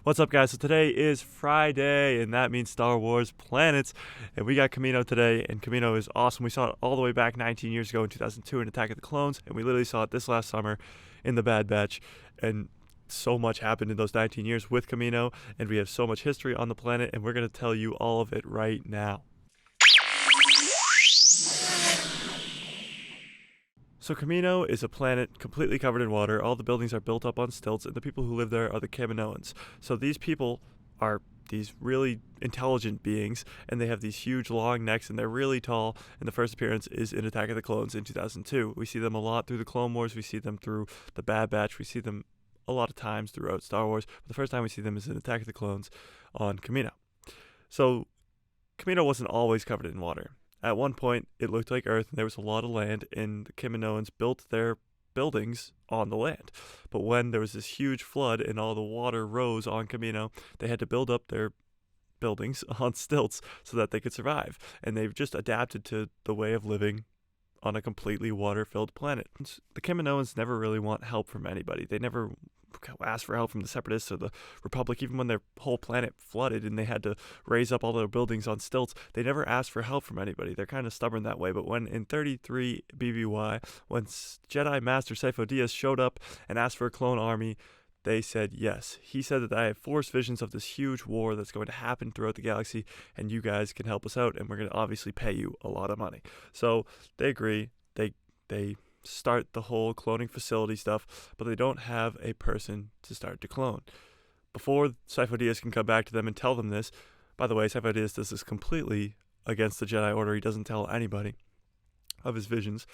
What's up, guys? So today is Friday, and that means Star Wars Planets. And we got Kamino today, and Kamino is awesome. We saw it all the way back 19 years ago in 2002 in Attack of the Clones, and we literally saw it this last summer in the Bad Batch. And so much happened in those 19 years with Kamino, and we have so much history on the planet, and we're going to tell you all of it right now. So Kamino is a planet completely covered in water. All the buildings are built up on stilts, and the people who live there are the Kaminoans. So these people are these really intelligent beings, and they have these huge long necks, and they're really tall. And the first appearance is in Attack of the Clones in 2002. We see them a lot through the Clone Wars. We see them through the Bad Batch. We see them a lot of times throughout Star Wars. But the first time we see them is in Attack of the Clones on Kamino. So Kamino wasn't always covered in water. At one point, it looked like Earth, and there was a lot of land, and the Kaminoans built their buildings on the land. But when there was this huge flood and all the water rose on Kamino, they had to build up their buildings on stilts so that they could survive. And they've just adapted to the way of living on a completely water-filled planet. The Kaminoans never really want help from anybody. They never ask for help from the Separatists or the Republic. Even when their whole planet flooded and they had to raise up all their buildings on stilts, they never asked for help from anybody. They're kind of stubborn that way. But when in 33 BBY, when Jedi Master Sifo Dyas showed up and asked for a clone army, they said yes. He said that I have force visions of this huge war that's going to happen throughout the galaxy, and you guys can help us out, and we're going to obviously pay you a lot of money. So they agree. They start the whole cloning facility stuff, but they don't have a person to start to clone. Before Sifo Dyas can come back to them and tell them this, by the way, Sifo Dyas does this completely against the Jedi Order. He doesn't tell anybody of his visions.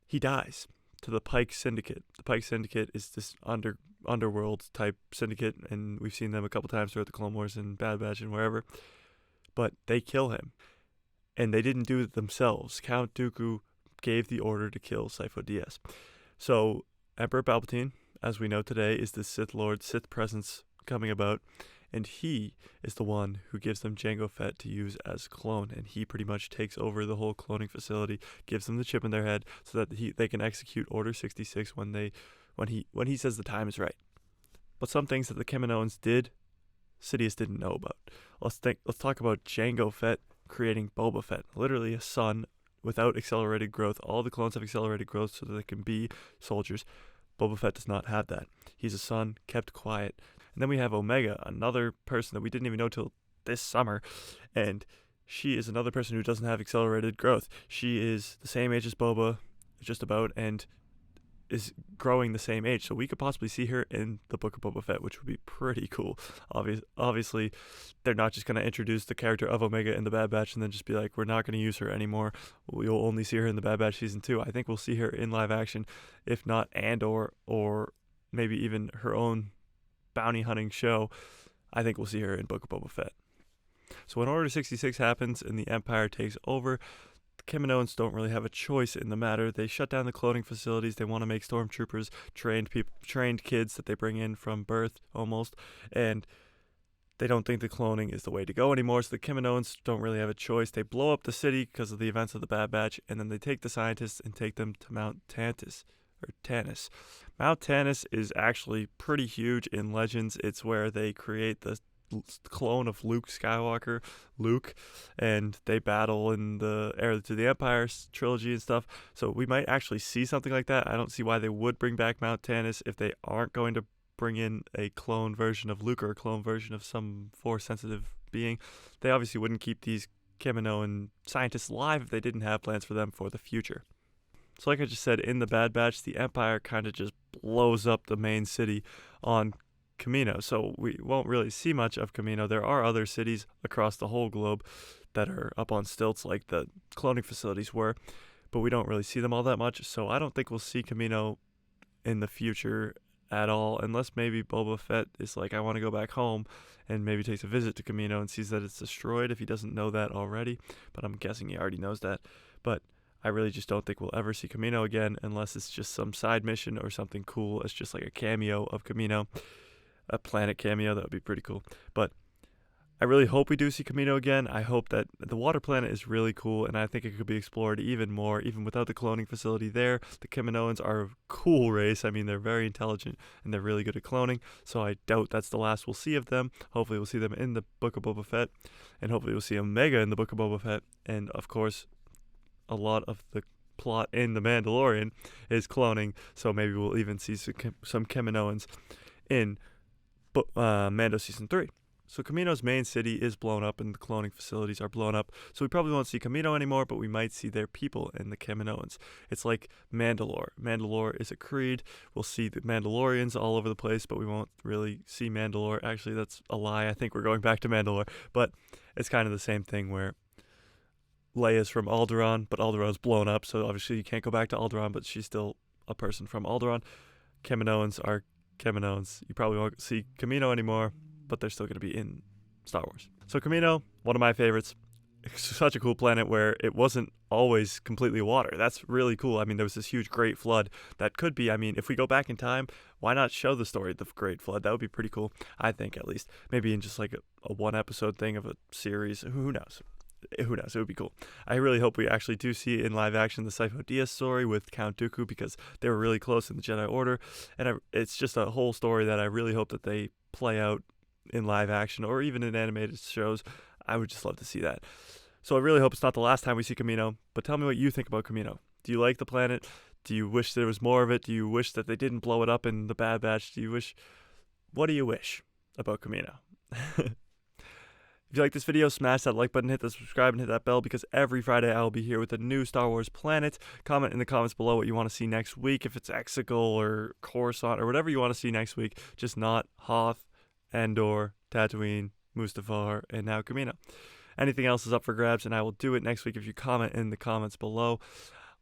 He dies to the Pike Syndicate. The Pike Syndicate is this underworld type syndicate, and we've seen them a couple times throughout the Clone Wars and Bad Batch and wherever. But they kill him, and they didn't do it themselves. Count Dooku gave the order to kill Sifo Dyas. So Emperor Palpatine, as we know today, is the Sith Lord, Sith presence coming about, and he is the one who gives them Jango Fett to use as clone, and he pretty much takes over the whole cloning facility, gives them the chip in their head so that they can execute Order 66 when he says the time is right. But some things that the Kaminoans did, Sidious didn't know about. Let's talk about Jango Fett creating Boba Fett, literally a son without accelerated growth. All the clones have accelerated growth so that they can be soldiers. Boba Fett does not have that. He's a son, kept quiet. And then we have Omega, another person that we didn't even know till this summer. And she is another person who doesn't have accelerated growth. She is the same age as Boba, just about, and is growing the same age. So we could possibly see her in the Book of Boba Fett, which would be pretty cool. Obviously, they're not just going to introduce the character of Omega in the Bad Batch and then just be like, we're not going to use her anymore. We'll only see her in the Bad Batch Season 2. I think we'll see her in live action, if not Andor, or maybe even her own bounty hunting show. I think we'll see her in Book of Boba Fett. So when Order 66 happens and the Empire takes over, the Kaminoans don't really have a choice in the matter. They shut down the cloning facilities. They want to make stormtroopers, trained kids that they bring in from birth almost, and they don't think the cloning is the way to go anymore. So the Kaminoans don't really have a choice. They blow up the city because of the events of the Bad Batch, and then they take the scientists and take them to Mount Tantus. Mount Tantus is actually pretty huge in Legends. It's where they create the clone of Luke Skywalker, and they battle in the Heir to the Empire trilogy and stuff. So we might actually see something like that. I don't see why they would bring back Mount Tantus if they aren't going to bring in a clone version of Luke or a clone version of some Force-sensitive being. They obviously wouldn't keep these Kaminoan scientists alive if they didn't have plans for them for the future. So like I just said, in the Bad Batch, the Empire kind of just blows up the main city on Kamino, so we won't really see much of Kamino. There are other cities across the whole globe that are up on stilts like the cloning facilities were, but we don't really see them all that much, so I don't think we'll see Kamino in the future at all, unless maybe Boba Fett is like, I want to go back home, and maybe takes a visit to Kamino and sees that it's destroyed if he doesn't know that already, but I'm guessing he already knows that. But I really just don't think we'll ever see Kamino again unless it's just some side mission or something cool. It's just like a cameo of Kamino. A planet cameo, that would be pretty cool. But I really hope we do see Kamino again. I hope that the water planet is really cool, and I think it could be explored even more, even without the cloning facility there. The Kaminoans are a cool race. I mean, they're very intelligent, and they're really good at cloning, so I doubt that's the last we'll see of them. Hopefully we'll see them in the Book of Boba Fett, and hopefully we'll see Omega in the Book of Boba Fett, and of course, a lot of the plot in The Mandalorian is cloning, so maybe we'll even see some Kaminoans in Mando Season 3. So Kamino's main city is blown up and the cloning facilities are blown up. So we probably won't see Kamino anymore, but we might see their people and the Kaminoans. It's like Mandalore. Mandalore is a creed. We'll see the Mandalorians all over the place, but we won't really see Mandalore. Actually, that's a lie. I think we're going back to Mandalore. But it's kind of the same thing where Leia's from Alderaan, but Alderaan's blown up. So obviously you can't go back to Alderaan, but she's still a person from Alderaan. Kaminoans are Kaminoans. You probably won't see Kamino anymore, but they're still going to be in Star Wars. So Kamino, one of my favorites. It's such a cool planet where it wasn't always completely water. That's really cool. I mean, there was this huge Great Flood that could be, I mean, if we go back in time, why not show the story of the Great Flood? That would be pretty cool, I think, at least. Maybe in just like a one-episode thing of a series. Who knows? Who knows? It would be cool. I really hope we actually do see in live action the Sifo Dyas story with Count Dooku, because they were really close in the Jedi Order. And it's just a whole story that I really hope that they play out in live action or even in animated shows. I would just love to see that. So I really hope it's not the last time we see Kamino, but tell me what you think about Kamino. Do you like the planet? Do you wish there was more of it? Do you wish that they didn't blow it up in the Bad Batch? What do you wish about Kamino? If you like this video, smash that like button, hit the subscribe, and hit that bell, because every Friday I will be here with a new Star Wars planet. Comment in the comments below what you want to see next week, if it's Exegol or Coruscant or whatever you want to see next week, just not Hoth, Endor, Tatooine, Mustafar, and now Kamino. Anything else is up for grabs, and I will do it next week if you comment in the comments below.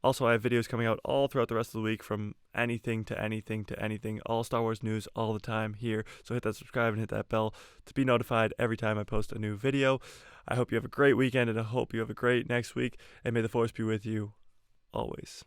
Also, I have videos coming out all throughout the rest of the week, from anything to anything to anything, all Star Wars news all the time here. So hit that subscribe and hit that bell to be notified every time I post a new video. I hope you have a great weekend, and I hope you have a great next week, and may the Force be with you always.